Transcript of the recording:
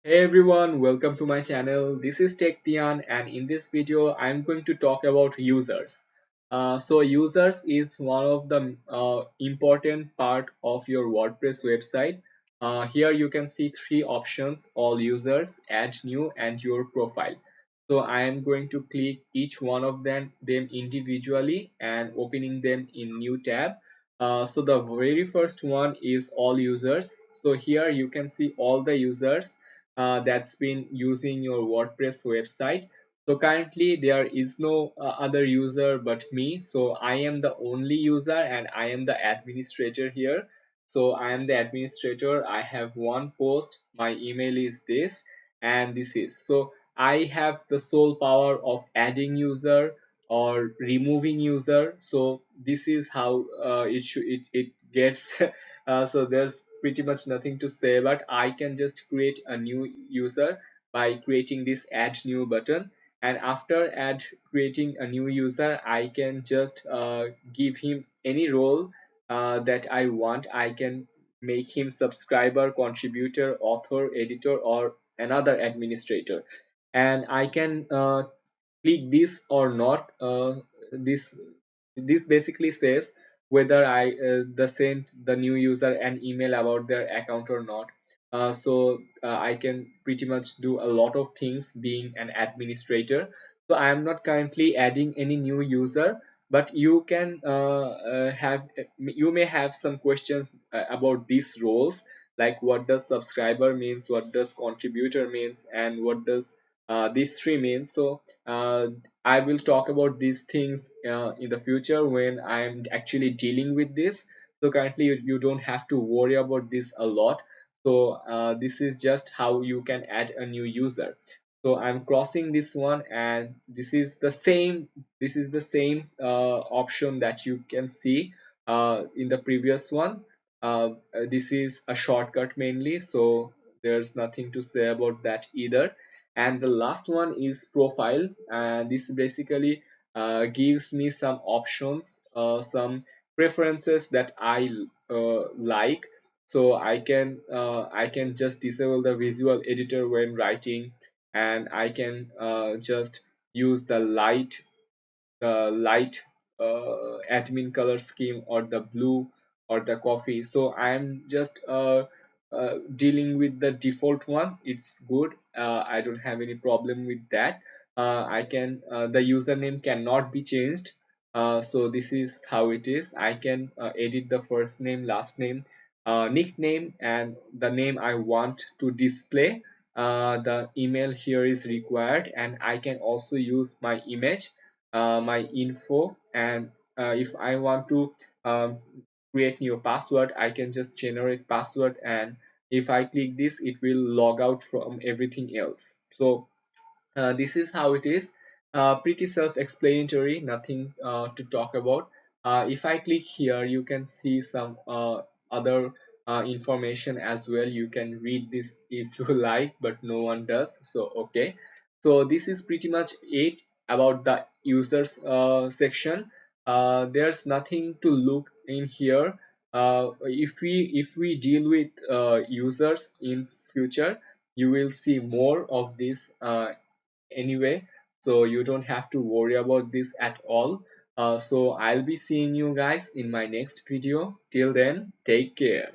Hey everyone, welcome to my channel. This is Tian, and in this video I'm going to talk about users. Users is one of the important part of your WordPress website. Here you can see three options: all users, add new, and your profile. So I am going to click each one of them individually and opening them in new tab. So the very first one is all users. So here you can see all the users that's been using your WordPress website. So currently there is no other user but me. So I am the only user and I am the administrator here. So I am the administrator. I have one post. My email is this and this is. So I have the sole power of adding user or removing user. So this is how it gets so there's pretty much nothing to say, but I can just create a new user by creating this add new button. And after add creating a new user, I can just give him any role that I want. I can make him subscriber, contributor, author, editor, or another administrator, and I can click this or not. This basically says whether I the send the new user an email about their account or not. I can pretty much do a lot of things being an administrator. So I am not currently adding any new user, but you can you may have some questions about these roles, like what does subscriber means, what does contributor means, and what does these three means. So I will talk about these things in the future when I'm actually dealing with this. So currently you don't have to worry about this a lot. So this is just how you can add a new user. So I'm crossing this one, and this is the same option that you can see in the previous one. This is a shortcut mainly, so there's nothing to say about that either. And the last one is profile, and this basically gives me some options, some preferences that I like. So I can just disable the visual editor when writing, and I can just use the light admin color scheme, or the blue, or the coffee. So I'm just dealing with the default one. It's good. I don't have any problem with that. I can The username cannot be changed. So this is how it is. I can edit the first name, last name, nickname, and the name I want to display. The email here is required, and I can also use my image, my info, and if I want to um, create new password, I can just generate password, and if I click this, it will log out from everything else. So this is how it is. Pretty self-explanatory, nothing to talk about. If I click here, you can see some other information as well. You can read this if you like, but no one does. So okay. So this is pretty much it about the users section. There's nothing to look in here. If we deal with users in future, you will see more of this anyway, so you don't have to worry about this at all. So I'll be seeing you guys in my next video. Till then, take care.